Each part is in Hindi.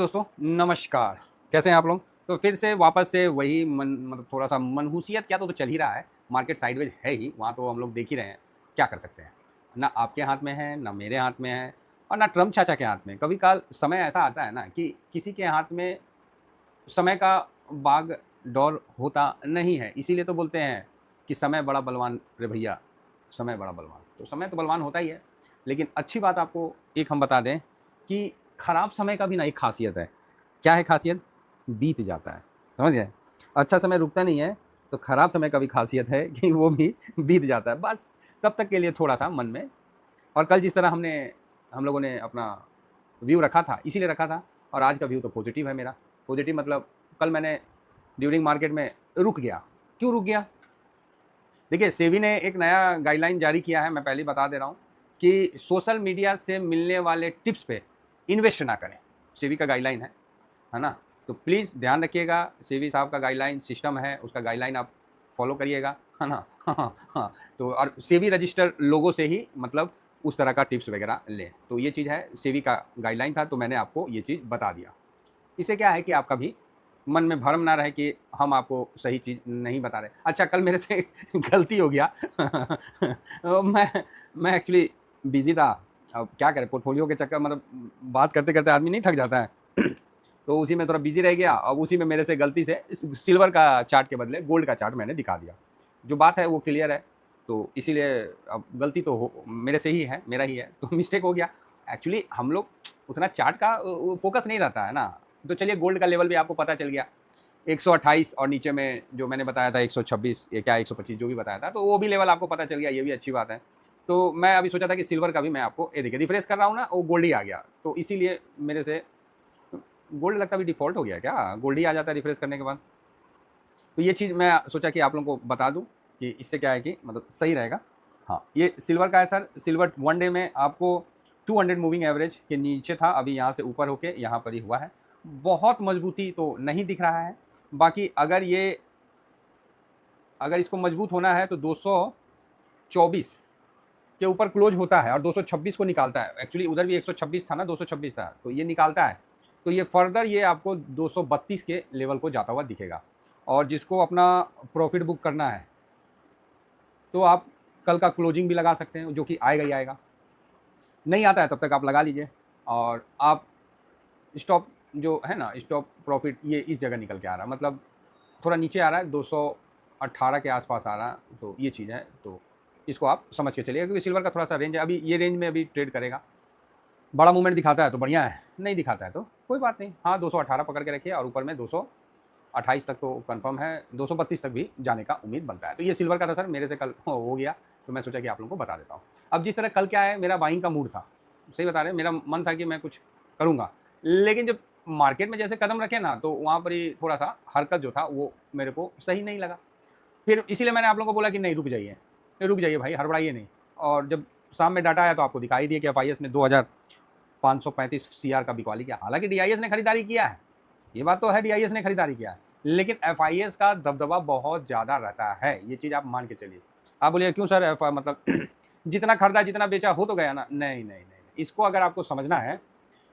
दोस्तों नमस्कार। कैसे हैं आप लोग? तो फिर से वापस से वही मतलब थोड़ा-सा मनहूसियत क्या तो चल ही रहा है। मार्केट साइडवेज है ही, वहाँ तो हम लोग देख ही रहे हैं। क्या कर सकते हैं? ना आपके हाथ में है, ना मेरे हाथ में है और ना ट्रम्प चाचा के हाथ में। कभी-काल समय ऐसा आता है ना कि किसी के हाथ में समय का बागडोर होता नहीं है। इसीलिए तो बोलते हैं कि समय बड़ा बलवान रे भैया, समय बड़ा बलवान। तो समय तो बलवान होता ही है, लेकिन अच्छी बात आपको एक हम बता दें कि खराब समय का भी ना एक ख़ासियत है। क्या है ख़ासियत? बीत जाता है, समझ गए? अच्छा समय रुकता नहीं है, तो खराब समय का भी ख़ासियत है कि वो भी बीत जाता है। बस तब तक के लिए थोड़ा-सा मन में। और कल जिस तरह हम लोगों ने अपना व्यू रखा था, इसीलिए रखा था और आज का व्यू तो पॉजिटिव है मेरा। पॉजिटिव मतलब कल मैंने ड्यूरिंग मार्केट में रुक गया। क्यों रुक गया? देखिए, सेबी ने एक नया गाइडलाइन जारी किया है, मैं पहले ही बता दे रहा हूँ कि सोशल मीडिया से मिलने वाले टिप्स पे इन्वेस्ट ना करें। सेबी का गाइडलाइन है ना? तो प्लीज़ ध्यान रखिएगा, सेबी साहब का गाइडलाइन सिस्टम है, उसका गाइडलाइन आप फॉलो करिएगा, है ना? हाँ, हाँ। तो और सेबी रजिस्टर्ड लोगों से ही मतलब उस तरह का टिप्स वगैरह लें। तो ये चीज़ है, सेबी का गाइडलाइन था, तो मैंने आपको ये चीज़ बता दिया। इससे क्या है कि आपका भी मन में भ्रम ना रहे कि हम आपको सही चीज़ नहीं बता रहे। अच्छा, कल मेरे से गलती हो गया। मैं एक्चुअली बिज़ी था। अब क्या करें, पोर्टफ़ोलियो के चक्कर मतलब बात करते-करते आदमी नहीं थक जाता है। तो उसी में थोड़ा बिज़ी रह गया। अब उसी में मेरे से गलती से सिल्वर का चार्ट के बदले गोल्ड का चार्ट मैंने दिखा दिया। जो बात है वो क्लियर है, तो इसीलिए अब गलती तो हो मेरे से ही है, मेरा ही है, तो मिस्टेक हो गया। एक्चुअली हम लोग उतना चार्ट का फ़ोकस नहीं रहता है ना। तो चलिए, गोल्ड का लेवल भी आपको पता चल गया। 128 और नीचे में जो मैंने बताया था 126 या क्या 125 जो भी बताया था, तो वो भी लेवल आपको पता चल गया, ये भी अच्छी बात है। तो मैं अभी सोचा था कि सिल्वर का भी मैं आपको ये देखिए रिफ्रेश कर रहा हूँ ना, वो गोल्ड ही आ गया। तो इसीलिए मेरे से गोल्ड लगता है अभी डिफ़ॉल्ट हो गया है क्या? गोल्ड ही आ जाता है रिफ्रेश करने के बाद। तो ये चीज़ मैं सोचा कि आप लोगों को बता दूँ कि इससे क्या है कि मतलब सही रहेगा। हाँ, ये सिल्वर का है सर। सिल्वर 1 डे में आपको 200 मूविंग एवरेज के नीचे था, अभी यहाँ से ऊपर होके यहाँ पर ही हुआ है। बहुत मजबूती तो नहीं दिख रहा है। बाकी अगर इसको मजबूत होना है तो 224 के ऊपर क्लोज होता है और 226 को निकालता है। एक्चुअली उधर भी 126 था ना, 226 था, तो ये निकालता है। तो ये फर्दर ये आपको 232 के लेवल को जाता हुआ दिखेगा। और जिसको अपना प्रॉफिट बुक करना है, तो आप कल का क्लोजिंग भी लगा सकते हैं, जो कि आएगा ही आएगा। नहीं आता है तब तक आप लगा लीजिए। और आप स्टॉप जो है ना, स्टॉप प्रॉफिट ये इस जगह निकल के आ रहा है, मतलब थोड़ा नीचे आ रहा है, 218 के आसपास आ रहा है। तो ये चीज़ है, तो इसको आप समझ के चलिए, क्योंकि सिल्वर का थोड़ा सा रेंज है, अभी ये रेंज में अभी ट्रेड करेगा। बड़ा मूवमेंट दिखाता है तो बढ़िया है, नहीं दिखाता है तो कोई बात नहीं। हाँ, 218 पकड़ के रखिए और ऊपर में 228 तक तो कंफर्म है, 232 तक भी जाने का उम्मीद बनता है। तो ये सिल्वर का था सर, मेरे से कल हो गया, तो मैं सोचा कि आप लोगों को बता देता हूँ। अब जिस तरह कल क्या है, मेरा बाइंग का मूड था, सही बता रहे हैं, मेरा मन था कि मैं कुछ करूँगा, लेकिन जब मार्केट में जैसे कदम रखे ना, तो वहाँ पर ही थोड़ा-सा हरकत जो था वो मेरे को सही नहीं लगा। फिर इसीलिए मैंने आप लोगों को बोला कि नहीं, रुक जाइए भाई, हड़बड़ाइए नहीं। और जब शाम में डाटा आया तो आपको दिखाई दिया कि एफआईएस ने 2535 सीआर का बिकवाली किया। हालाँकि डीआईएस ने खरीदारी किया है, ये बात तो है, डीआईएस ने खरीदारी किया है, लेकिन एफआईएस का दबदबा बहुत ज़्यादा रहता है, ये चीज़ आप मान के चलिए। आप बोलिए क्यों सर, एफ मतलब जितना खरीदा जितना बेचा हो तो गया ना? नहीं, नहीं, नहीं, नहीं। इसको अगर आपको समझना है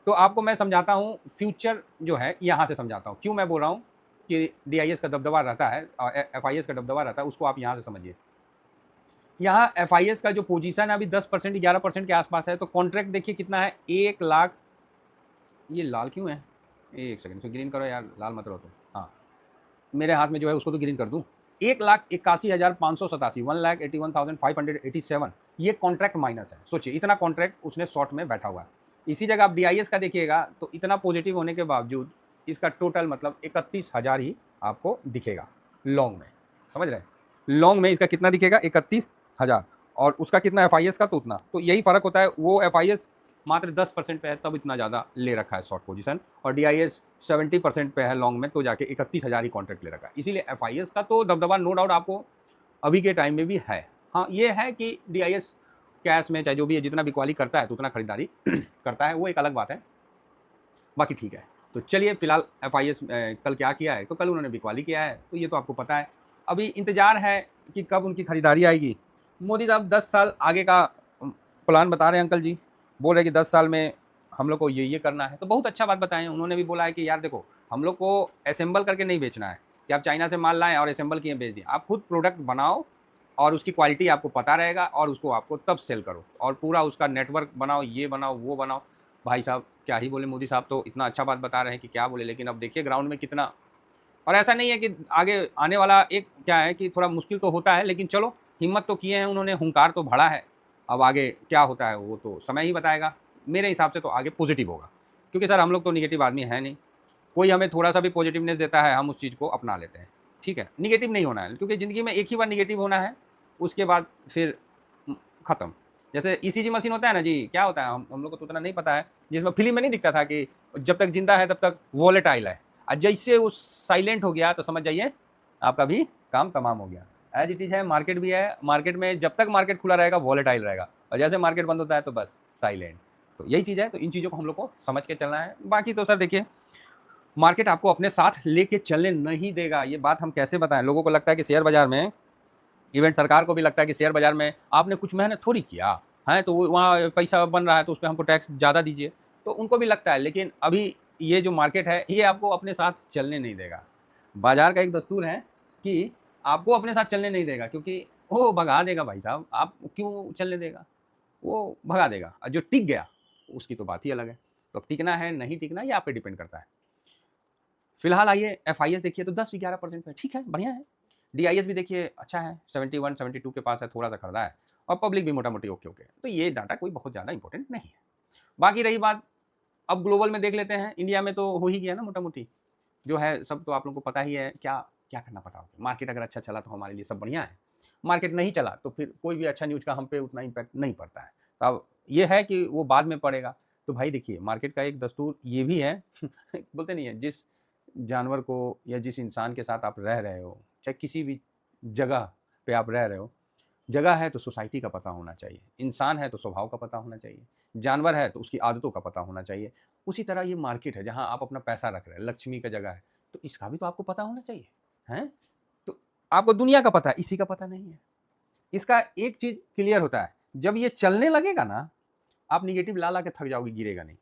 तो आपको मैं समझाता हूँ, फ्यूचर जो है यहाँ से समझाता हूँ। क्यों मैं बोल रहा हूँ कि डीआईएस का दबदबा रहता है, एफआईएस का दबदबा रहता है, उसको आप यहाँ से समझिए। यहाँ एफआईएस का जो पोजीशन है अभी 10% 11% के आसपास है, तो कॉन्ट्रैक्ट देखिए कितना है, 1 लाख। ये लाल क्यों है? एक सेकंड, इसको ग्रीन करो यार, लाल मत रहो तुम। हाँ, मेरे हाथ में जो है उसको तो ग्रीन कर दूँ। 1,81,587, 1,81,587, ये कॉन्ट्रैक्ट माइनस है। सोचिए, इतना कॉन्ट्रैक्ट उसने शॉर्ट में बैठा हुआ है। इसी जगह आप डीआईएस का देखिएगा तो इतना पॉजिटिव होने के बावजूद इसका टोटल मतलब 31,000 ही आपको दिखेगा लॉन्ग में, समझ रहे हैं? लॉन्ग में इसका कितना दिखेगा? 31,000। और उसका कितना एफआईएस का, तो उतना। तो यही फ़र्क होता है, वो एफआईएस मात्र 10% पे है, तब इतना ज़्यादा ले रखा है शॉर्ट पोजीशन, और डीआईएस 70% पे है लॉन्ग में, तो जाके 31,000 ही कॉन्ट्रैक्ट ले रखा है। इसीलिए एफआईएस का तो दबदबा नो डाउट आपको अभी के टाइम में भी है। हाँ, ये है कि डीआईएस कैश में चाहे जो भी है, जितना बिकवाली करता है तो उतना खरीदारी करता है, वो एक अलग बात है। बाकी ठीक है। तो चलिए, फिलहाल एफआईएस कल क्या किया है, तो कल उन्होंने बिकवाली किया है, तो ये तो आपको पता है। अभी इंतजार है कि कब उनकी खरीदारी आएगी। मोदी साहब 10 साल आगे का प्लान बता रहे हैं अंकल जी। बोल रहे कि 10 साल में हम लोग को ये करना है। तो बहुत अच्छा बात बताएं। उन्होंने भी बोला है कि यार देखो, हम लोग को असेंबल करके नहीं बेचना है कि आप चाइना से माल लाएं और असेंबल किए बेच दिए। आप खुद प्रोडक्ट बनाओ और उसकी क्वालिटी आपको पता रहेगा और उसको आपको तब सेल करो और पूरा उसका नेटवर्क बनाओ, ये बनाओ वो बनाओ। भाई साहब क्या ही बोले, मोदी साहब तो इतना अच्छा बात बता रहे हैं कि क्या बोले, लेकिन अब देखिए ग्राउंड में कितना। और ऐसा नहीं है कि आगे आने वाला एक क्या है कि थोड़ा मुश्किल तो होता है, लेकिन चलो हिम्मत तो किए हैं उन्होंने, हुंकार तो भरा है। अब आगे क्या होता है वो तो समय ही बताएगा। मेरे हिसाब से तो आगे पॉजिटिव होगा, क्योंकि सर हम लोग तो निगेटिव आदमी है नहीं। कोई हमें थोड़ा सा भी पॉजिटिवनेस देता है हम उस चीज़ को अपना लेते हैं। ठीक है, निगेटिव नहीं होना है, क्योंकि ज़िंदगी में एक ही बार निगेटिव होना है, उसके बाद फिर ख़त्म। जैसे ईसीजी मशीन होता है ना जी, क्या होता है हम लोग को तो उतना नहीं पता है। जिसमें फिल्म में नहीं दिखता था कि जब तक जिंदा है तब तक वॉलेटाइल है, और जैसे वो साइलेंट हो गया तो समझ जाइए आपका भी काम तमाम हो गया। एज इट इज है, मार्केट भी है। मार्केट में जब तक मार्केट खुला रहेगा वॉलेटाइल रहेगा, और जैसे मार्केट बंद होता है तो बस साइलेंट। तो यही चीज़ है। तो इन चीज़ों को हम लोग को समझ के चलना है। बाकी तो सर देखिए, मार्केट आपको अपने साथ लेके चलने नहीं देगा। ये बात हम कैसे बताएं? लोगों को लगता है कि शेयर बाजार में, इवेंट सरकार को भी लगता है कि शेयर बाजार में आपने कुछ मेहनत थोड़ी किया है, तो वहाँ पैसा बन रहा है तो उस पर हमको टैक्स ज़्यादा दीजिए। तो उनको भी लगता है, लेकिन अभी ये जो मार्केट है ये आपको अपने साथ चलने नहीं देगा। बाजार का एक दस्तूर है कि आपको अपने साथ चलने नहीं देगा, क्योंकि वो भगा देगा। भाई साहब आप क्यों चलने देगा? वो भगा देगा। और जो टिक गया उसकी तो बात ही अलग है। तो टिकना है नहीं टिकना ये आप पे डिपेंड करता है। फिलहाल आइए FIS देखिए तो 10-11% पे ठीक है, बढ़िया है। DIS भी देखिए अच्छा है, 71-72 के पास है, थोड़ा सा खरीदा है। और पब्लिक भी मोटा मोटी ओके ओके। तो ये डाटा कोई बहुत ज़्यादा इंपॉर्टेंट नहीं है। बाकी रही बात, अब ग्लोबल में देख लेते हैं। इंडिया में तो हो ही गया ना मोटा मोटी, जो है सब तो आप लोगों को पता ही है। क्या क्या करना पता होगा। मार्केट अगर अच्छा चला तो हमारे लिए सब बढ़िया है, मार्केट नहीं चला तो फिर कोई भी अच्छा न्यूज़ का हम पे उतना इम्पैक्ट नहीं पड़ता है। तो अब ये है कि वो बाद में पड़ेगा। तो भाई देखिए, मार्केट का एक दस्तूर ये भी है बोलते नहीं है, जिस जानवर को या जिस इंसान के साथ आप रह रहे हो, चाहे किसी भी जगह पे आप रह रहे हो, जगह है तो सोसाइटी का पता होना चाहिए, इंसान है तो स्वभाव का पता होना चाहिए, जानवर है तो उसकी आदतों का पता होना चाहिए। उसी तरह ये मार्केट है जहाँ आप अपना पैसा रख रहे हैं, लक्ष्मी का जगह है, तो इसका भी तो आपको पता होना चाहिए। हैं? तो आपको दुनिया का पता है, इसी का पता नहीं है। इसका एक चीज़ क्लियर होता है, जब ये चलने लगेगा ना, आप निगेटिव ला ला के थक जाओगे, गिरेगा नहीं।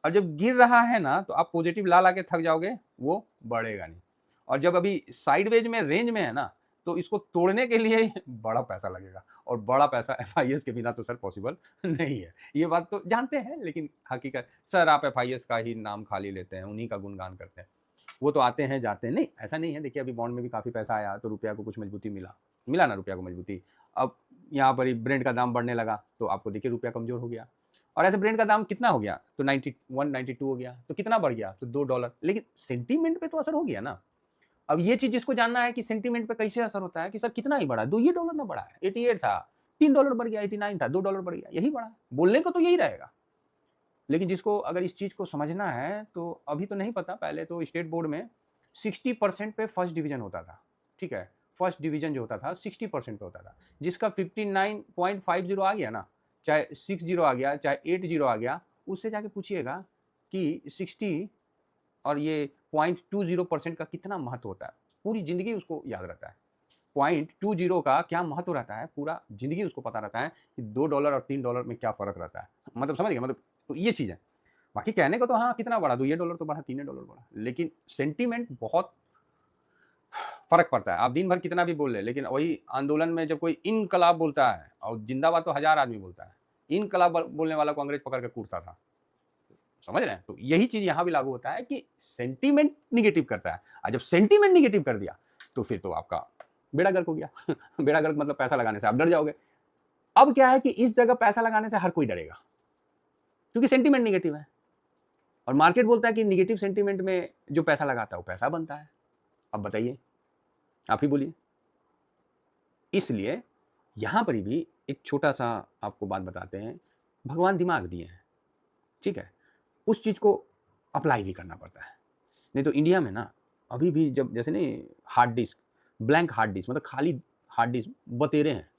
और जब गिर रहा है ना, तो आप पॉजिटिव ला ला के थक जाओगे, वो बढ़ेगा नहीं। और जब अभी साइडवेज में रेंज में है ना, तो इसको तोड़ने के लिए बड़ा पैसा लगेगा, और बड़ा पैसा FIS के बिना तो सर पॉसिबल नहीं है। ये बात तो जानते हैं, लेकिन हकीकत सर आप FIS का ही नाम खाली लेते हैं, उन्हीं का गुणगान करते हैं। वो तो आते हैं जाते हैं, नहीं ऐसा नहीं है। देखिए अभी बॉन्ड में भी काफ़ी पैसा आया तो रुपया को कुछ मजबूती मिला, मिला ना रुपया को मजबूती। अब यहाँ पर ही ब्रेंड का दाम बढ़ने लगा तो आपको देखिए रुपया कमज़ोर हो गया। और ऐसे ब्रेंड का दाम कितना हो गया? तो 91-92 हो गया। तो कितना बढ़ गया? तो $2। लेकिन सेंटीमेंट पे तो असर हो गया ना। अब ये चीज़ जिसको जानना है कि सेंटीमेंट पे कैसे असर होता है कि सर कितना ही बढ़ा, $2 ना बढ़ा है, 88 था, $3 बढ़ गया, 89 था, $2 बढ़ गया, यही बढ़ा। बोलने को तो यही रहेगा। लेकिन जिसको अगर इस चीज़ को समझना है तो अभी तो नहीं पता, पहले तो स्टेट बोर्ड में 60% पे फर्स्ट डिवीजन होता था। ठीक है, फर्स्ट डिवीजन जो होता था 60% पे होता था। जिसका 59.50 आ गया ना, चाहे 60 आ गया, चाहे 80 आ गया, उससे जाके पूछिएगा कि 60 और ये 0.20% का कितना महत्व होता है। पूरी ज़िंदगी उसको याद रहता है। 0.20 का क्या महत्व रहता है, पूरा ज़िंदगी उसको पता रहता है कि $2 और $3 में क्या फ़र्क रहता है। मतलब समझ गए? मतलब तो ये चीज़ है। बाकी कहने को तो हाँ, कितना बढ़ा, $2 तो बढ़ा, $3 बढ़ा, लेकिन सेंटीमेंट बहुत फ़र्क पड़ता है। आप दिन भर कितना भी बोल लें, लेकिन वही आंदोलन में जब कोई इनकलाब बोलता है, और जिंदाबाद तो 1000 आदमी बोलता है, इनकलाब बोलने वाला को अंग्रेज पकड़ के कूटता था। समझ रहे हैं? तो यही चीज़ यहाँ भी लागू होता है कि सेंटीमेंट निगेटिव करता है, और जब सेंटीमेंट निगेटिव कर दिया तो फिर तो आपका बेड़ा गर्क हो गया। बेड़ा गर्क मतलब पैसा लगाने से आप डर जाओगे। अब क्या है कि इस जगह पैसा लगाने से हर कोई डरेगा, क्योंकि सेंटीमेंट निगेटिव है। और मार्केट बोलता है कि निगेटिव सेंटीमेंट में जो पैसा लगाता है वो पैसा बनता है। अब बताइए, आप ही बोलिए। इसलिए यहाँ पर भी एक छोटा सा आपको बात बताते हैं। भगवान दिमाग दिए हैं, ठीक है, उस चीज़ को अप्लाई भी करना पड़ता है। नहीं तो इंडिया में ना अभी भी जब जैसे नहीं, hard disk, blank hard disk, मतलब खाली हार्ड डिस्क, बतेरे हैं।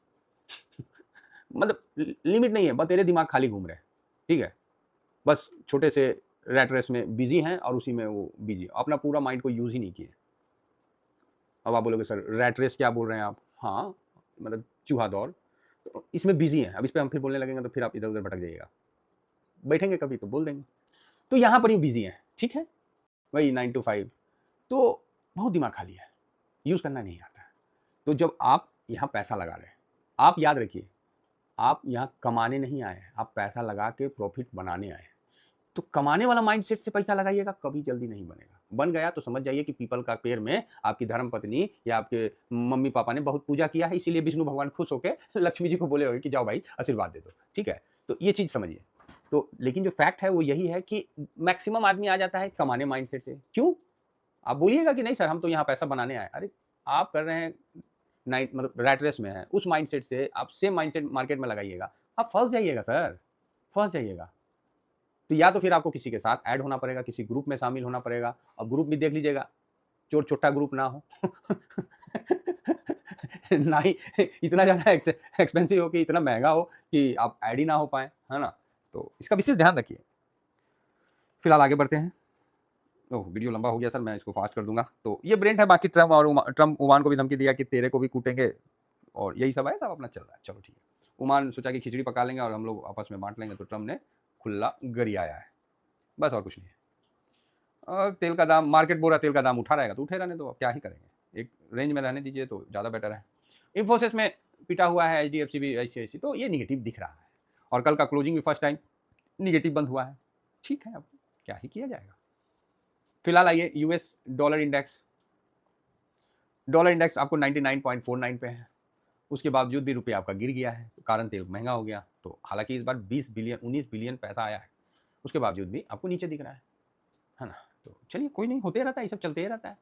मतलब लिमिट नहीं है, बतेरे दिमाग खाली घूम रहे हैं। ठीक है, बस छोटे से रैट रेस में बिजी हैं और उसी में वो बिजी, अपना पूरा माइंड को यूज़ ही नहीं किए। अब आप बोलोगे सर रैट रेस क्या बोल रहे हैं आप? हाँ, मतलब चूहा दौड़, तो इसमें बिजी हैं। अब इस पे हम फिर बोलने लगेंगे तो फिर आप इधर उधर भटक जाइएगा। बैठेंगे कभी तो बोल देंगे। तो यहाँ पर ही बिजी हैं, ठीक है, वही 9 to 5, तो बहुत दिमाग खाली है, यूज़ करना नहीं आता है। तो जब आप यहाँ पैसा लगा रहे हैं, आप याद रखिए, आप यहाँ कमाने नहीं आए हैं, आप पैसा लगा के प्रॉफिट बनाने आए हैं। तो कमाने वाला माइंडसेट से पैसा लगाइएगा, कभी जल्दी नहीं बनेगा। बन गया तो समझ जाइए कि पीपल का पेड़ में आपकी धर्मपत्नी या आपके मम्मी पापा ने बहुत पूजा किया है, इसीलिए विष्णु भगवान खुश होकर लक्ष्मी जी को बोले होंगे कि जाओ भाई आशीर्वाद दे दो, ठीक है। तो ये चीज़ समझिए। तो लेकिन जो फैक्ट है वो यही है कि मैक्सिमम आदमी आ जाता है कमाने माइंडसेट से। क्यों? आप बोलिएगा कि नहीं सर हम तो यहाँ पैसा बनाने आए। अरे आप कर रहे हैं नाइट, मतलब रैट रेस में है, उस माइंडसेट से आप सेम माइंडसेट मार्केट में लगाइएगा, आप फंस जाइएगा सर, फंस जाइएगा। तो या तो फिर आपको किसी के साथ ऐड होना पड़ेगा, किसी ग्रुप में शामिल होना पड़ेगा। अब ग्रुप भी देख लीजिएगा, चोर छोटा ग्रुप ना हो ना ही इतना ज़्यादा एक्सपेंसिव हो कि इतना महंगा हो कि आप ऐड ही ना हो पाए, है ना। तो इसका विशेष ध्यान रखिए। फिलहाल आगे बढ़ते हैं। ओह वीडियो लंबा हो गया सर, मैं इसको फास्ट कर दूंगा। तो ये ब्रेंट है, बाकी ट्रम्प ओमान को भी धमकी दिया कि तेरे को भी कूटेंगे, और यही सब है, सब अपना चल रहा है। चलो ठीक है, ओमान सोचा कि खिचड़ी पका लेंगे और हम लोग आपस में बांट लेंगे, तो ट्रम्प ने खुला गरियाया है, बस और कुछ नहीं है। और तेल का दाम, मार्केट बोल रहा तेल का दाम उठा रहेगा तो उठे रहने दो, अब क्या ही करेंगे, एक रेंज में रहने दीजिए तो ज़्यादा बेटर है। इन्फोसिस में पिटा हुआ है, HDFC भी ऐसी, तो ये निगेटिव दिख रहा है। और कल का क्लोजिंग भी फर्स्ट टाइम निगेटिव बंद हुआ है, ठीक है, अब क्या ही किया जाएगा। फिलहाल आइए US डॉलर इंडेक्स आपको 99.49 पे है, उसके बावजूद भी रुपया आपका गिर गया है, तो कारण तेल महंगा हो गया। तो हालांकि इस बार 19 बिलियन पैसा आया है, उसके बावजूद भी आपको नीचे दिख रहा है ना। तो चलिए कोई नहीं, होते रहता है, ये सब चलते ही रहता है।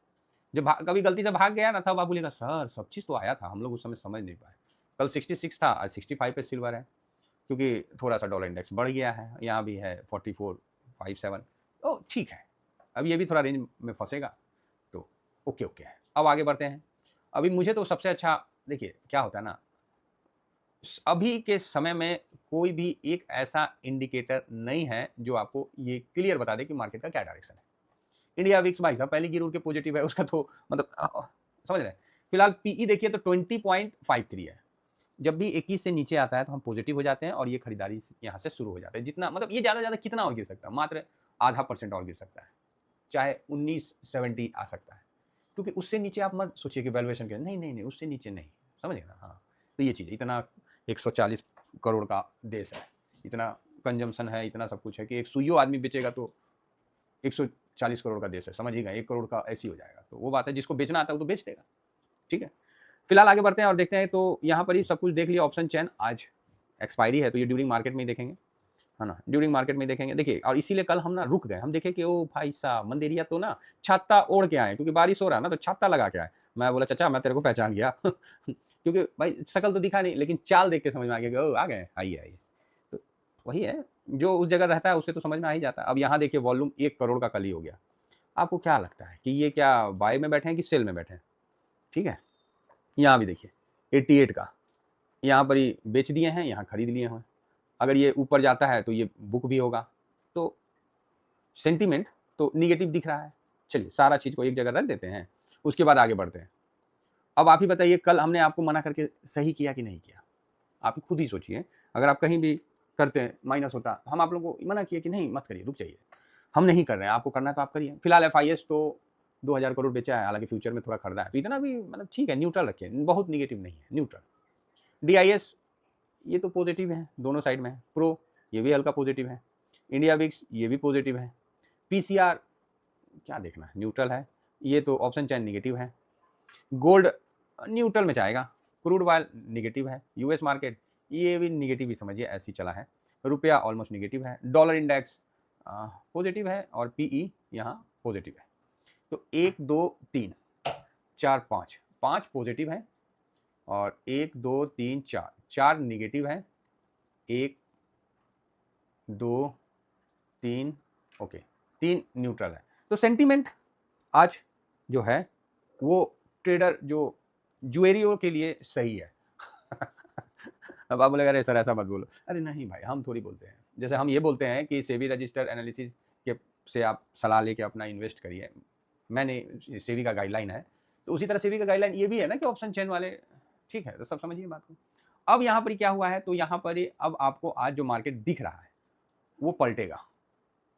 जब कभी गलती से भाग गया ना, तब आप बोलेगा सर सब चीज़ तो आया था, हम लोग उस समय समझ नहीं पाए। कल 66 था, आज 65 पे सिल्वर है, क्योंकि थोड़ा सा डॉलर इंडेक्स बढ़ गया है, यहाँ भी है 44.57, तो ठीक है, अब ये भी थोड़ा रेंज में फंसेगा, तो ओके है। अब आगे बढ़ते हैं। अभी मुझे तो सबसे अच्छा, देखिए क्या होता है ना, अभी के समय में कोई भी एक ऐसा इंडिकेटर नहीं है जो आपको ये क्लियर बता दे कि मार्केट का क्या डायरेक्शन है। इंडिया विक्स भाई साहब पहले गिर उड़ के पॉजिटिव है, उसका तो मतलब समझ रहे हैं। फिलहाल पीई देखिए तो 20.53 है, जब भी 21 से नीचे आता है तो हम पॉजिटिव हो जाते हैं और ये खरीदारी यहाँ से शुरू हो जाता है। जितना मतलब ये ज़्यादा कितना और गिर सकता है, मात्र ½ % और गिर सकता है, चाहे 1970 आ सकता है, क्योंकि उससे नीचे आप मत सोचिए कि वैल्यूएशन के, नहीं उससे नीचे नहीं, समझिए ना। हाँ तो ये चीज़, इतना 140 करोड़ का देश है, इतना कंजम्पशन है, इतना सब कुछ है कि एक सुइयो आदमी बेचेगा तो 140 करोड़ का देश है, समझिएगा 1 करोड़ का ऐसी हो जाएगा। तो वो बात है, जिसको बेचना आता है वो तो बेच देगा, ठीक है। फिलहाल आगे बढ़ते हैं और देखते हैं। तो यहाँ पर ही सब कुछ देख लिया। ऑप्शन चैन आज एक्सपायरी है, तो ये ड्यूरिंग मार्केट में ही देखेंगे, है ना, ड्यूरिंग मार्केट में देखेंगे। देखिए और इसीलिए कल हम ना रुक गए, हम देखे कि ओ भाई साहब मंदेरिया तो ना छाता ओढ़ के आए, क्योंकि बारिश हो रहा है ना, तो छाता लगा के आए। मैं बोला चाचा मैं तेरे को पहचान गया क्योंकि भाई शक्ल तो दिखा नहीं, लेकिन चाल देख के समझ में आ गया कि ओ आ गए, आइए। तो वही है, जो उस जगह रहता है उसे तो समझ में आ ही जाता है। अब यहाँ देखिए वॉल्यूम 1 करोड़ का कल ही हो गया। आपको क्या लगता है कि ये क्या बाय में बैठे हैं कि सेल में बैठे हैं? ठीक है, यहाँ भी देखिए 88 का, यहाँ पर ही बेच दिए हैं, यहाँ खरीद लिए हैं। अगर ये ऊपर जाता है तो ये बुक भी होगा, तो सेंटीमेंट तो निगेटिव दिख रहा है। चलिए सारा चीज़ को एक जगह रख देते हैं, उसके बाद आगे बढ़ते हैं। अब आप ही बताइए, कल हमने आपको मना करके सही किया कि नहीं किया? आप खुद ही सोचिए। अगर आप कहीं भी करते हैं माइनस होता, हम आप लोगों को मना किए कि नहीं मत करिए, रुक जाइए, हम नहीं कर रहे हैं, आपको करना है तो आप करिए। फिलहाल FIS तो 2000 करोड़ बेचा है, हालांकि फ्यूचर में थोड़ा खरीदा है, तो इतना भी मतलब ठीक है, न्यूट्रल रखिए, बहुत निगेटिव नहीं है, न्यूट्रल। DIS ये तो पॉजिटिव है, दोनों साइड में है। प्रो ये भी हल्का पॉजिटिव है, इंडिया विक्स ये भी पॉजिटिव है। PCR क्या देखना है, न्यूट्रल है। ये तो ऑप्शन चैन निगेटिव है। गोल्ड न्यूट्रल में जाएगा। क्रूड ऑयल निगेटिव है। US मार्केट ये भी निगेटिव ही समझिए, ऐसी चला है। रुपया ऑलमोस्ट निगेटिव है। डॉलर इंडेक्स पॉजिटिव है और PE यहाँ पॉजिटिव है। तो 1 2 3 4 5 पॉजिटिव है और 1 2 3 4 निगेटिव है, 1 2 3 ओके, 3 न्यूट्रल है। तो सेंटीमेंट आज जो है वो ट्रेडर जो जुएरियों के लिए सही है अब आप बोलेगा अरे सर ऐसा मत बोलो। अरे नहीं भाई, हम थोड़ी बोलते हैं, जैसे हम ये बोलते हैं कि सेबी रजिस्टर एनालिसिस के से आप सलाह लेके अपना इन्वेस्ट करिए, मैंने सेबी का गाइडलाइन है, तो उसी तरह सेबी का गाइडलाइन ये भी है ना कि ऑप्शन चेन वाले, ठीक है, तो सब समझिए बात को। अब यहाँ पर क्या हुआ है, तो यहाँ पर अब आपको आज जो मार्केट दिख रहा है वो पलटेगा,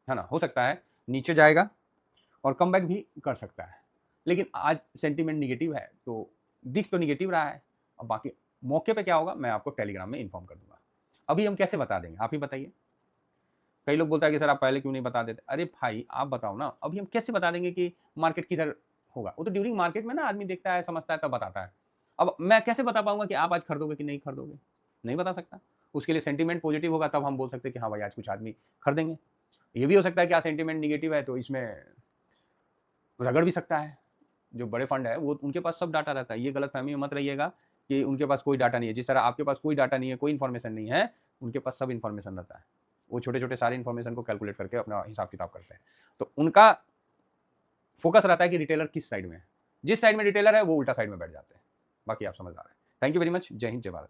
है ना। हो सकता है नीचे जाएगा और कम बैक भी कर सकता है, लेकिन आज सेंटीमेंट निगेटिव है, तो दिख तो निगेटिव रहा है। अब बाकी मौके पे क्या होगा मैं आपको टेलीग्राम में इन्फॉर्म कर दूंगा। अभी हम कैसे बता देंगे, आप ही बताइए। कई लोग बोलता है कि सर आप पहले क्यों नहीं बता देते। अरे भाई आप बताओ ना, अभी हम कैसे बता देंगे कि मार्केट किधर होगा। वो तो ड्यूरिंग मार्केट में ना आदमी देखता है, समझता है, तब बताता है। अब मैं कैसे बता पाऊंगा कि आप आज खरीदोगे कि नहीं खरीदोगे, नहीं बता सकता। उसके लिए सेंटीमेंट पॉजिटिव होगा तब हम बोल सकते हैं कि हाँ भाई आज कुछ आदमी खरीदेंगे। ये भी हो सकता है कि आज सेंटीमेंट निगेटिव है तो इसमें रगड़ भी सकता है। जो बड़े फंड है वो उनके पास सब डाटा रहता है। ये गलतफहमी में मत रहिएगा कि उनके पास कोई डाटा नहीं है। जिस तरह आपके पास कोई डाटा नहीं है, कोई इन्फॉर्मेशन नहीं है, उनके पास सब इन्फॉर्मेशन रहता है। वो छोटे-छोटे सारे इन्फॉर्मेशन को कैलकुलेट करके अपना हिसाब-किताब करते हैं। तो उनका फोकस रहता है कि रिटेलर किस साइड में है। जिस साइड में रिटेलर है वो उल्टा साइड में बैठ जाते हैं। बाकी आप समझदार हैं। Thank you very much. जय हिंद, जय भारत।